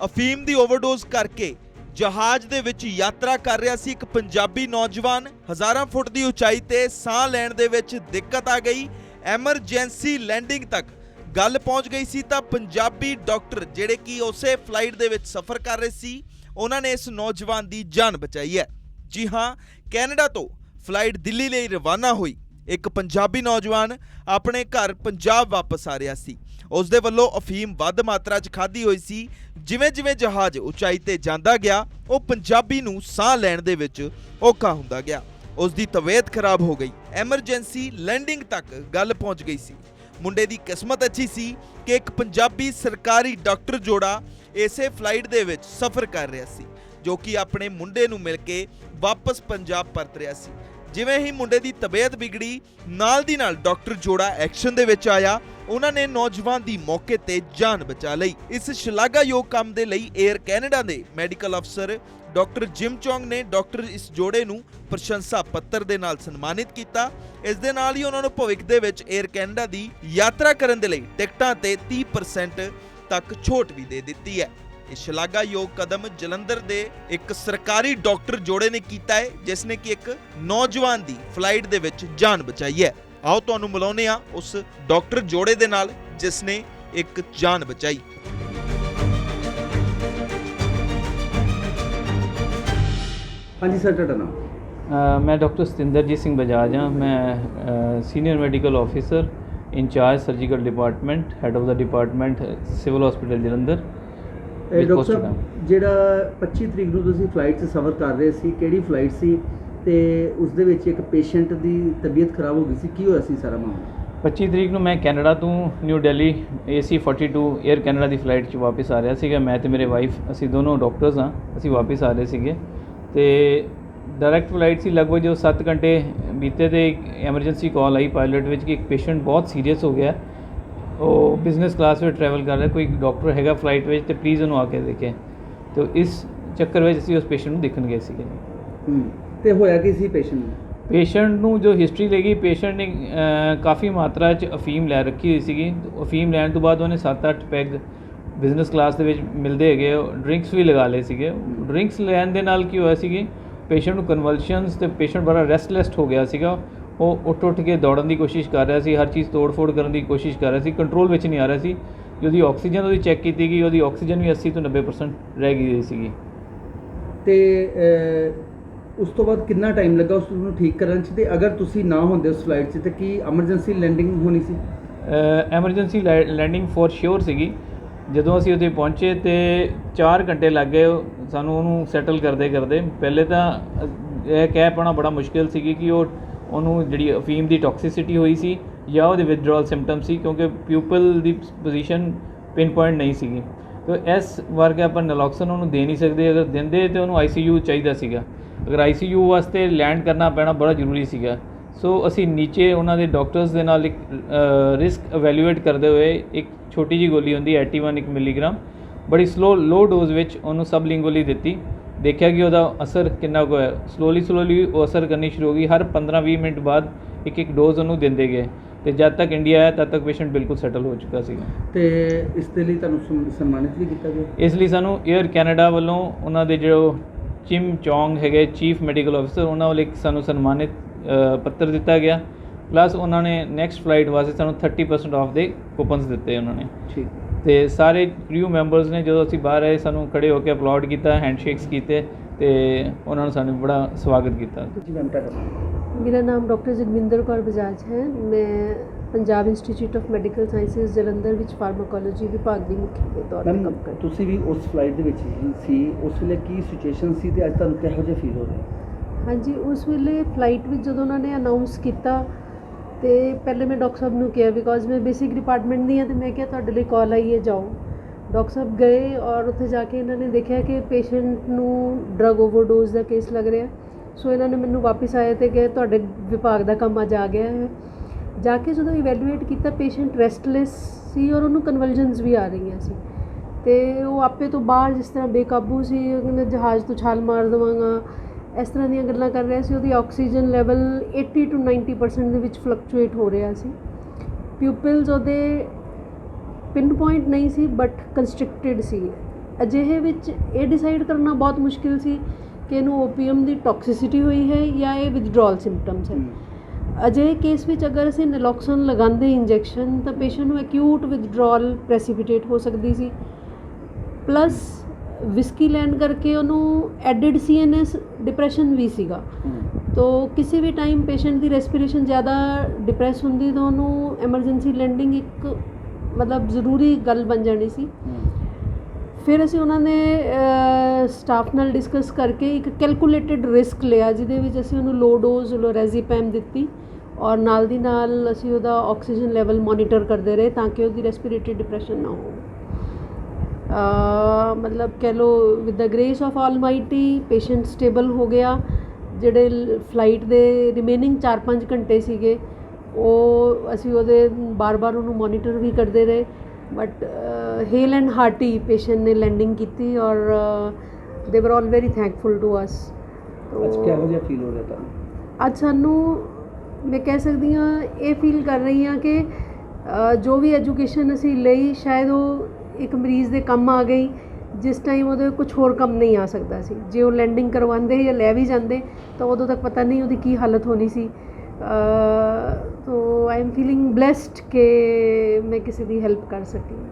ਅਫੀਮ ਦੀ ਓਵਰਡੋਜ਼ ਕਰਕੇ ਜਹਾਜ਼ ਦੇ ਵਿੱਚ ਯਾਤਰਾ ਕਰ ਰਿਹਾ ਸੀ ਇੱਕ ਪੰਜਾਬੀ ਨੌਜਵਾਨ। ਹਜ਼ਾਰਾਂ ਫੁੱਟ ਦੀ ਉਚਾਈ ਤੇ ਸਾਹ ਲੈਣ ਦੇ ਵਿੱਚ ਦਿੱਕਤ ਆ ਗਈ। ਐਮਰਜੈਂਸੀ ਲੈਂਡਿੰਗ ਤੱਕ ਗੱਲ ਪਹੁੰਚ ਗਈ ਸੀ ਤਾਂ ਪੰਜਾਬੀ ਡਾਕਟਰ ਜਿਹੜੇ ਕਿ ਉਸੇ ਫਲਾਈਟ ਦੇ ਵਿੱਚ ਸਫ਼ਰ ਕਰ ਰਹੇ ਸੀ, ਉਹਨਾਂ ਨੇ ਇਸ ਨੌਜਵਾਨ ਦੀ ਜਾਨ ਬਚਾਈ ਹੈ। ਜੀ ਹਾਂ, ਕੈਨੇਡਾ ਤੋਂ ਫਲਾਈਟ ਦਿੱਲੀ ਲਈ ਰਵਾਨਾ ਹੋਈ ਇੱਕ ਪੰਜਾਬੀ ਨੌਜਵਾਨ ਆਪਣੇ ਘਰ ਪੰਜਾਬ ਵਾਪਸ ਆ ਰਿਹਾ ਸੀ। ਉਸ ਦੇ ਵੱਲੋਂ ਅਫੀਮ ਵੱਧ ਮਾਤਰਾ 'ਚ ਖਾਧੀ ਹੋਈ ਸੀ। ਜਿਵੇਂ ਜਿਵੇਂ ਜਹਾਜ਼ ਉਚਾਈ ਤੇ ਜਾਂਦਾ ਗਿਆ, ਉਹ ਪੰਜਾਬੀ ਨੂੰ ਸਾਹ ਲੈਣ ਦੇ ਵਿੱਚ ਔਖਾ ਹੁੰਦਾ ਗਿਆ। ਉਸ ਦੀ ਤਬੀਅਤ ਖਰਾਬ ਹੋ ਗਈ। ਐਮਰਜੈਂਸੀ ਲੈਂਡਿੰਗ ਤੱਕ ਗੱਲ ਪਹੁੰਚ ਗਈ ਸੀ। ਮੁੰਡੇ ਦੀ ਕਿਸਮਤ ਅੱਛੀ ਸੀ ਕਿ ਇੱਕ ਪੰਜਾਬੀ ਸਰਕਾਰੀ ਡਾਕਟਰ ਜੋੜਾ ਇਸੇ ਫਲਾਈਟ ਦੇ ਵਿੱਚ ਸਫ਼ਰ ਕਰ ਰਿਹਾ ਸੀ, ਜੋ ਕਿ ਆਪਣੇ ਮੁੰਡੇ ਨੂੰ ਮਿਲ ਕੇ ਵਾਪਸ ਪੰਜਾਬ ਪਰਤ ਰਿਹਾ ਸੀ। ਜਿਵੇਂ ਹੀ ਮੁੰਡੇ ਦੀ ਤਬੀਅਤ ਵਿਗੜੀ, ਨਾਲ ਦੀ ਨਾਲ ਡਾਕਟਰ ਜੋੜਾ ਐਕਸ਼ਨ ਦੇ ਵਿੱਚ ਆਇਆ। ਉਹਨਾਂ ਨੇ ਨੌਜਵਾਨ ਦੀ ਮੌਕੇ ਤੇ ਜਾਨ ਬਚਾ ਲਈ। ਇਸ ਸ਼ਲਾਘਾਯੋਗ ਕੰਮ ਦੇ ਲਈ 에ਅਰ ਕੈਨੇਡਾ ਦੇ ਮੈਡੀਕਲ ਅਫਸਰ ਡਾਕਟਰ ਜਿਮ ਚੌਂਗ ਨੇ ਡਾਕਟਰ ਇਸ ਜੋੜੇ ਨੂੰ ਪ੍ਰਸ਼ੰਸਾ ਪੱਤਰ ਦੇ ਨਾਲ ਸਨਮਾਨਿਤ ਕੀਤਾ। ਇਸ ਦੇ ਨਾਲ ਹੀ ਉਹਨਾਂ ਨੂੰ ਭਵਿੱਖ ਦੇ ਵਿੱਚ 에ਅਰ ਕੈਨੇਡਾ ਦੀ ਯਾਤਰਾ ਕਰਨ ਦੇ ਲਈ ਟਿਕਟਾਂ ਤੇ 30% ਤੱਕ ਛੋਟ ਵੀ ਦੇ ਦਿੱਤੀ ਹੈ। ਇਹ ਸ਼ਲਾਘਾਯੋਗ ਕਦਮ ਜਲੰਧਰ ਦੇ ਇੱਕ ਸਰਕਾਰੀ ਡਾਕਟਰ ਜੋੜੇ ਨੇ ਕੀਤਾ ਹੈ, ਜਿਸ ਨੇ ਕਿ ਇੱਕ ਨੌਜਵਾਨ ਦੀ ਫਲਾਈਟ ਦੇ ਵਿੱਚ ਜਾਨ ਬਚਾਈ ਹੈ। ਆਓ ਤੁਹਾਨੂੰ ਮਿਲਾਉਂਦੇ ਹਾਂ ਉਸ ਡਾਕਟਰ ਜੋੜੇ ਦੇ ਨਾਲ ਜਿਸ ਨੇ ਇੱਕ ਜਾਨ ਬਚਾਈ। ਹਾਂਜੀ ਸਰ, ਤੁਹਾਡਾ ਨਾਮ? मैं डॉक्टर सतिंदरजीत सिंह बजाज हाँ। मैं senior medical officer incharge surgical department, head of the department civil hospital Jalandhar. Doctor ਸਾਹਿਬ, ਜਿਹੜਾ 25 ਤਰੀਕ ਨੂੰ ਤੁਸੀਂ ਫਲਾਈਟ 'ਚ ਸਫ਼ਰ ਕਰ ਰਹੇ ਸੀ, ਕਿਹੜੀ ਫਲਾਈਟ ਸੀ ਤੇ ਉਸ ਦੇ ਵਿੱਚ ਇੱਕ ਪੇਸ਼ੈਂਟ ਦੀ ਤਬੀਅਤ ਖਰਾਬ ਹੋ ਗਈ ਸੀ, ਕੀ ਹੋਇਆ ਸੀ ਸਾਰਾ ਮਾਮਲਾ? 25 ਤਰੀਕ ਨੂੰ ਮੈਂ ਕੈਨੇਡਾ ਤੋਂ new Delhi AC 42 air Canada ਦੀ ਫਲਾਈਟ 'ਚ ਵਾਪਸ ਆ ਰਿਹਾ ਸੀਗਾ। ਮੈਂ ਤੇ ਮੇਰੇ ਵਾਈਫ, ਅਸੀਂ ਦੋਨੋਂ ਡਾਕਟਰਸ ਹਾਂ। ਅਸੀਂ ਵਾਪਸ ਆ ਰਹੇ ਸੀਗੇ ਤੇ ਡਾਇਰੈਕਟ ਫਲਾਈਟ ਸੀ। ਲਗਭਗ ਜੋ 7 ਘੰਟੇ ਬੀਤੇ ਤੇ ਇੱਕ ਐਮਰਜੈਂਸੀ ਕਾਲ ਆਈ ਪਾਇਲਟ ਵਿੱਚ ਕਿ ਇੱਕ ਪੇਸ਼ੈਂਟ ਬਹੁਤ ਸੀਰੀਅਸ ਹੋ ਗਿਆ, ਉਹ ਬਿਜ਼ਨਸ ਕਲਾਸ ਵਿੱਚ ਟਰੈਵਲ ਕਰ ਰਿਹਾ, ਕੋਈ ਡਾਕਟਰ ਹੈਗਾ ਫਲਾਈਟ ਵਿੱਚ ਤੇ ਪਲੀਜ਼ ਉਹਨੂੰ ਆ ਕੇ ਦੇਖੇ। ਤੇ ਇਸ ਚੱਕਰ ਵਿੱਚ ਅਸੀਂ ਉਸ ਪੇਸ਼ੈਂਟ ਨੂੰ ਦੇਖਣ ਗਏ ਸੀਗੇ। ਤੇ ਹੋਇਆ ਕੀ ਸੀ ਪੇਸ਼ੈਂਟ ਨੂੰ? ਪੇਸ਼ੈਂਟ ਨੂੰ ਜੋ ਹਿਸਟਰੀ ਲੱਗੀ, ਪੇਸ਼ੈਂਟ ਨੇ ਕਾਫੀ ਮਾਤਰਾ 'ਚ ਅਫੀਮ ਲੈ ਰੱਖੀ ਹੋਈ ਸੀਗੀ। ਅਫੀਮ ਲੈਣ ਤੋਂ ਬਾਅਦ ਉਹਨੇ 7-8 ਪੈਗ ਬਿਜ਼ਨਸ ਕਲਾਸ ਦੇ ਵਿੱਚ ਮਿਲਦੇ ਹੈਗੇ, ਡਰਿੰਕਸ ਵੀ ਲਗਾ ਲਏ ਸੀਗੇ। ਡਰਿੰਕਸ ਲੈਣ ਦੇ ਨਾਲ ਕੀ ਹੋਇਆ ਸੀਗੀ, ਪੇਸ਼ੈਂਟ ਨੂੰ ਕਨਵਲਸ਼ਨਸ ਤੇ ਪੇਸ਼ੈਂਟ ਬੜਾ ਰੈਸਟਲੈਸ ਹੋ ਗਿਆ ਸੀਗਾ। ਉਹ ਉੱਠ ਕੇ ਦੌੜਨ ਦੀ ਕੋਸ਼ਿਸ਼ ਕਰ ਰਿਹਾ ਸੀ, ਹਰ ਚੀਜ਼ ਤੋੜ-ਫੋੜ ਕਰਨ ਦੀ ਕੋਸ਼ਿਸ਼ ਕਰ ਰਿਹਾ ਸੀ, ਕੰਟਰੋਲ ਵਿੱਚ ਨਹੀਂ ਆ ਰਿਹਾ ਸੀ। ਜਿਹਦੀ ਆਕਸੀਜਨ ਉਹਦੀ ਚੈੱਕ ਕੀਤੀ ਗਈ, ਉਹਦੀ ਆਕਸੀਜਨ ਵੀ 80 ਤੋਂ 90% ਰਹਿ ਗਈ ਸੀਗੀ। ਤੇ ਉਸ ਤੋਂ ਬਾਅਦ ਕਿੰਨਾ ਟਾਈਮ ਲੱਗਾ ਉਸ ਨੂੰ ਠੀਕ ਕਰਨ 'ਚ? ਤੇ ਅਗਰ ਤੁਸੀਂ ਨਾ ਹੁੰਦੇ ਉਸ ਫਲਾਈਟ 'ਚ ਤੇ ਕੀ ਐਮਰਜੈਂਸੀ ਲੈਂਡਿੰਗ ਹੋਣੀ ਸੀ? ਐਮਰਜੈਂਸੀ ਲੈਂਡਿੰਗ ਫੋਰ ਸ਼ੋਰ ਸੀਗੀ। ਜਦੋਂ ਅਸੀਂ ਉੱਥੇ ਪਹੁੰਚੇ ਤੇ 4 ਘੰਟੇ ਲੱਗ ਗਏ ਸਾਨੂੰ ਉਹਨੂੰ ਸੈਟਲ ਕਰਦੇ। ਪਹਿਲੇ ਤਾਂ ਇਹ ਕਹਿ ਪਾਉਣਾ ਬੜਾ ਮੁਸ਼ਕਿਲ ਸੀਗੀ ਕਿ ਉਹਨੂੰ ਜਿਹੜੀ ਅਫੀਮ ਦੀ ਟੌਕਸਿਸਿਟੀ ਹੋਈ ਸੀ ਜਾਂ ਉਹਦੇ ਵਿਦਡਰਾਅਲ ਸਿੰਪਟਮ ਸੀ, ਕਿਉਂਕਿ ਪਿਊਪਲ ਦੀ ਪੋਜੀਸ਼ਨ ਪਿਨ ਪੁਆਇੰਟ ਨਹੀਂ ਸੀਗੀ। ਤੇ ਇਸ ਵਰਗੇ ਆਪਾਂ ਨਲੋਕਸਨ ਉਹਨੂੰ ਦੇ ਨਹੀਂ ਸਕਦੇ। ਅਗਰ ਦਿੰਦੇ ਤਾਂ ਉਹਨੂੰ ICU ਚਾਹੀਦਾ ਸੀਗਾ। ਅਗਰ ICU ਵਾਸਤੇ ਲੈਂਡ ਕਰਨਾ ਪੈਣਾ ਬੜਾ ਜ਼ਰੂਰੀ ਸੀਗਾ। ਸੋ ਅਸੀਂ ਨੀਚੇ ਉਹਨਾਂ ਦੇ ਡਾਕਟਰਸ ਦੇ ਨਾਲ ਇੱਕ ਰਿਸਕ ਇਵੈਲੂਏਟ ਕਰਦੇ ਹੋਏ ਇੱਕ ਛੋਟੀ ਜਿਹੀ ਗੋਲੀ ਹੁੰਦੀ 81 ਮਿਲੀਗ੍ਰਾਮ, ਬੜੀ ਲੋ ਡੋਜ਼ ਵਿੱਚ ਉਹਨੂੰ ਸਬਲਿੰਗੁਅਲੀ ਦਿੱਤੀ। ਦੇਖਿਆ ਕਿ ਉਹਦਾ ਅਸਰ ਕਿੰਨਾ ਕੁ ਹੈ। ਸਲੋਲੀ ਉਹ ਅਸਰ ਕਰਨੀ ਸ਼ੁਰੂ ਹੋ ਗਈ। ਹਰ 15-20 ਮਿੰਟ ਬਾਅਦ ਇੱਕ ਡੋਜ਼ ਉਹਨੂੰ ਦਿੰਦੇ ਗਏ ਤੇ ਜਦ ਤੱਕ ਇੰਡੀਆ ਆਇਆ ਤਦ ਤੱਕ ਪੇਸ਼ੈਂਟ ਬਿਲਕੁਲ ਸੈਟਲ ਹੋ ਚੁੱਕਾ ਸੀਗਾ। ਤੇ ਇਸ ਦੇ ਲਈ ਤੁਹਾਨੂੰ ਸਨਮਾਨਿਤ ਵੀ ਕੀਤਾ ਗਿਆ? ਇਸ ਲਈ ਸਾਨੂੰ 에ਅਰ ਕੈਨੇਡਾ ਵੱਲੋਂ ਉਹਨਾਂ ਦੇ ਜੋ ਜਿਮ ਚੌਂਗ ਹੈਗੇ ਚੀਫ ਮੈਡੀਕਲ ਆਫਿਸਰ, ਉਹਨਾਂ ਵੱਲੋਂ ਇੱਕ ਸਾਨੂੰ ਸਨਮਾਨਿਤ ਪੱਤਰ ਦਿੱਤਾ ਗਿਆ। ਪਲੱਸ ਉਹਨਾਂ ਨੇ ਨੈਕਸਟ ਫਲਾਈਟ ਵਾਸਤੇ ਸਾਨੂੰ 30% ਆਫ ਦੇ ਕੂਪਨਸ ਦਿੱਤੇ ਉਹਨਾਂ ਨੇ। ਠੀਕ। ਤੇ ਸਾਰੇ ਕ੍ਰਿਊ ਮੈਂਬਰਸ ਨੇ ਜਦੋਂ ਅਸੀਂ ਬਾਹਰ ਆਏ ਸਾਨੂੰ ਖੜੇ ਹੋ ਕੇ ਅਪਲਾਉਡ ਕੀਤਾ, ਹੈਂਡਸ਼ੇਕਸ ਕੀਤੇ ਤੇ ਉਹਨਾਂ ਨੇ ਸਾਨੂੰ ਬੜਾ ਸਵਾਗਤ ਕੀਤਾ। मेरा नाम डॉक्टर जगविंदर कौर बजाज है। मैं Punjab institute of medical sciences Jalandhar ਵਿੱਚ ਫਾਰਮਾਕੋਲੋਜੀ ਵਿਭਾਗ ਦੀ ਮੁਖੀ ਦੇ ਤੌਰ ਤੇ ਕੰਮ ਕਰਦੀ। ਤੁਸੀਂ ਵੀ ਉਸ ਫਲਾਈਟ ਦੇ ਵਿੱਚ ਸੀ, ਉਸ ਵੇਲੇ ਕੀ ਸਿਚੁਏਸ਼ਨ ਸੀ ਤੇ ਅੱਜ ਤੁਹਾਨੂੰ ਕਿਹੋ ਜਿਹਾ ਫੀਲ ਹੋ ਰਿਹਾ? ਹਾਂਜੀ, ਉਸ ਵੇਲੇ ਫਲਾਈਟ ਵਿੱਚ ਜਦੋਂ ਉਹਨਾਂ ਨੇ ਅਨਾਉਂਸ ਕੀਤਾ ਤੇ ਪਹਿਲੇ ਮੈਂ ਡਾਕਟਰ ਸਾਹਿਬ ਨੂੰ ਕਿਹਾ, ਬਿਕੋਜ਼ ਮੈਂ ਬੇਸਿਕ ਡਿਪਾਰਟਮੈਂਟ ਦੀ ਹਾਂ, ਤੇ ਮੈਂ ਕਿਹਾ ਤੁਹਾਡੇ ਲਈ ਕਾਲ ਆਈ ਹੈ, ਜਾਓ। ਡਾਕਟਰ ਸਾਹਿਬ ਗਏ ਔਰ ਉੱਥੇ ਜਾ ਕੇ ਇਹਨਾਂ ਨੇ ਦੇਖਿਆ ਕਿ ਪੇਸ਼ੈਂਟ ਨੂੰ ਡਰਗ ਓਵਰਡੋਜ਼ ਦਾ ਕੇਸ ਲੱਗ ਰਿਹਾ। ਸੋ ਇਹਨਾਂ ਨੇ ਮੈਨੂੰ ਵਾਪਸ ਆਏ ਤੇ ਕਿ ਤੁਹਾਡੇ ਵਿਭਾਗ ਦਾ ਕੰਮ ਅੱਜ ਆ ਗਿਆ ਹੈ। ਜਾ ਕੇ ਜਦੋਂ ਇਵੈਲੂਏਟ ਕੀਤਾ, ਪੇਸ਼ੈਂਟ ਰੈਸਟਲੈਸ ਸੀ ਔਰ ਉਹਨੂੰ ਕਨਵਲਜਨਸ ਵੀ ਆ ਰਹੀਆਂ ਸੀ ਤੇ ਉਹ ਆਪੇ ਤੋਂ ਬਾਹਰ ਜਿਸ ਤਰ੍ਹਾਂ ਬੇਕਾਬੂ ਸੀ, ਕਹਿੰਦਾ ਜਹਾਜ਼ ਤੋਂ ਛਾਲ ਮਾਰ ਦੇਵਾਂਗਾ, ਇਸ ਤਰ੍ਹਾਂ ਦੀਆਂ ਗੱਲਾਂ ਕਰ ਰਿਹਾ ਸੀ। ਉਹਦੀ ਆਕਸੀਜਨ ਲੈਵਲ 80 to 90% ਦੇ ਵਿੱਚ ਫਲਕਚੁਏਟ ਹੋ ਰਿਹਾ ਸੀ। ਪਿਊਪਲਸ ਉਹਦੇ ਪਿਨ ਪੁਆਇੰਟ ਨਹੀਂ ਸੀ ਬਟ ਕੰਸਟ੍ਰਿਕਟਿਡ ਸੀ। ਅਜਿਹੇ ਵਿੱਚ ਇਹ ਡਿਸਾਈਡ ਕਰਨਾ ਬਹੁਤ ਮੁਸ਼ਕਿਲ ਸੀ ਕਿ ਇਹਨੂੰ ਓਪੀਅਮ ਦੀ ਟੌਕਸਿਸਿਟੀ ਹੋਈ ਹੈ ਜਾਂ ਇਹ ਵਿਦਡਰਾਅਲ ਸਿੰਪਟਮਸ ਹੈ। ਅਜਿਹੇ ਕੇਸ ਵਿੱਚ ਅਗਰ ਅਸੀਂ ਨੈਲੋਕਸਨ ਲਗਾਉਂਦੇ ਇੰਜੈਕਸ਼ਨ ਤਾਂ ਪੇਸ਼ੈਂਟ ਨੂੰ ਐਕਿਊਟ ਵਿਦਡਰਾਅਲ ਪ੍ਰੈਸੀਪੀਟੇਟ ਹੋ ਸਕਦੀ ਸੀ, ਪਲੱਸ ਵਿਸਕੀ ਲੈਣ ਕਰਕੇ ਉਹਨੂੰ ਐਡਿਡ ਸੀਐਨਐਸ ਡਿਪਰੈਸ਼ਨ ਵੀ ਸੀਗਾ। ਤੋ ਕਿਸੇ ਵੀ ਟਾਈਮ ਪੇਸ਼ੈਂਟ ਦੀ ਰੈਸਪੀਰੇਸ਼ਨ ਜ਼ਿਆਦਾ ਡਿਪਰੈਸ ਹੁੰਦੀ ਤਾਂ ਉਹਨੂੰ ਐਮਰਜੈਂਸੀ ਲੈਂਡਿੰਗ ਇੱਕ ਮਤਲਬ ਜ਼ਰੂਰੀ ਗੱਲ ਬਣ ਜਾਣੀ ਸੀ। ਫਿਰ ਅਸੀਂ ਉਹਨਾਂ ਨੇ ਸਟਾਫ ਨਾਲ ਡਿਸਕਸ ਕਰਕੇ ਇੱਕ ਕੈਲਕੂਲੇਟਿਡ ਰਿਸਕ ਲਿਆ, ਜਿਹਦੇ ਵਿੱਚ ਅਸੀਂ ਉਹਨੂੰ ਲੋ ਡੋਜ਼ ਲੋਰੈਜ਼ੀਪੈਮ ਦਿੱਤੀ ਔਰ ਨਾਲ ਦੀ ਨਾਲ ਅਸੀਂ ਉਹਦਾ ਆਕਸੀਜਨ ਲੈਵਲ ਮੋਨੀਟਰ ਕਰਦੇ ਰਹੇ ਤਾਂ ਕਿ ਉਹਦੀ ਰੈਸਪੀਰੇਟਰੀ ਡਿਪਰੈਸ਼ਨ ਨਾ ਹੋ। ਮਤਲਬ ਕਹਿ ਲਓ with the grace of almighty patient stable ਹੋ ਗਿਆ। ਜਿਹੜੇ ਫਲਾਈਟ ਦੇ ਰਿਮੇਨਿੰਗ 4-5 ਘੰਟੇ ਸੀਗੇ ਉਹ ਅਸੀਂ ਉਹਦੇ ਬਾਰ-ਬਾਰ ਉਹਨੂੰ ਮੋਨੀਟਰ ਵੀ ਕਰਦੇ ਰਹੇ, ਬਟ ਹੇਲ ਐਂਡ ਹਾਰਟੀ ਪੇਸ਼ੈਂਟ ਨੇ ਲੈਂਡਿੰਗ ਕੀਤੀ ਔਰ ਦੇ ਵਰ ਆਲ ਵੈਰੀ ਥੈਂਕਫੁਲ ਟੂ ਅਸ। ਅੱਜ ਕਿਹੋ ਜਿਹਾ ਫੀਲ ਹੋ ਰਿਹਾ ਤੁਹਾਨੂੰ? ਅੱਜ ਸਾਨੂੰ ਮੈਂ ਕਹਿ ਸਕਦੀ ਹਾਂ ਇਹ ਫੀਲ ਕਰ ਰਹੀ ਹਾਂ ਕਿ ਜੋ ਵੀ ਐਜੂਕੇਸ਼ਨ ਅਸੀਂ ਲਈ ਸ਼ਾਇਦ ਉਹ ਇੱਕ ਮਰੀਜ਼ ਦੇ ਕੰਮ ਆ ਗਈ ਜਿਸ ਟਾਈਮ ਉਹਦੇ ਕੁਝ ਹੋਰ ਕੰਮ ਨਹੀਂ ਆ ਸਕਦਾ ਸੀ। ਜੇ ਉਹ ਲੈਂਡਿੰਗ ਕਰਵਾਉਂਦੇ ਜਾਂ ਲੈ ਵੀ ਜਾਂਦੇ ਤਾਂ ਉਦੋਂ ਤੱਕ ਪਤਾ ਨਹੀਂ ਉਹਦੀ ਕੀ ਹਾਲਤ ਹੋਣੀ ਸੀ। ਤੋ ਆਈ ਐਮ ਫੀਲਿੰਗ ਬਲੈਸਡ ਕਿ ਮੈਂ ਕਿਸੇ ਦੀ ਹੈਲਪ ਕਰ ਸਕੀ।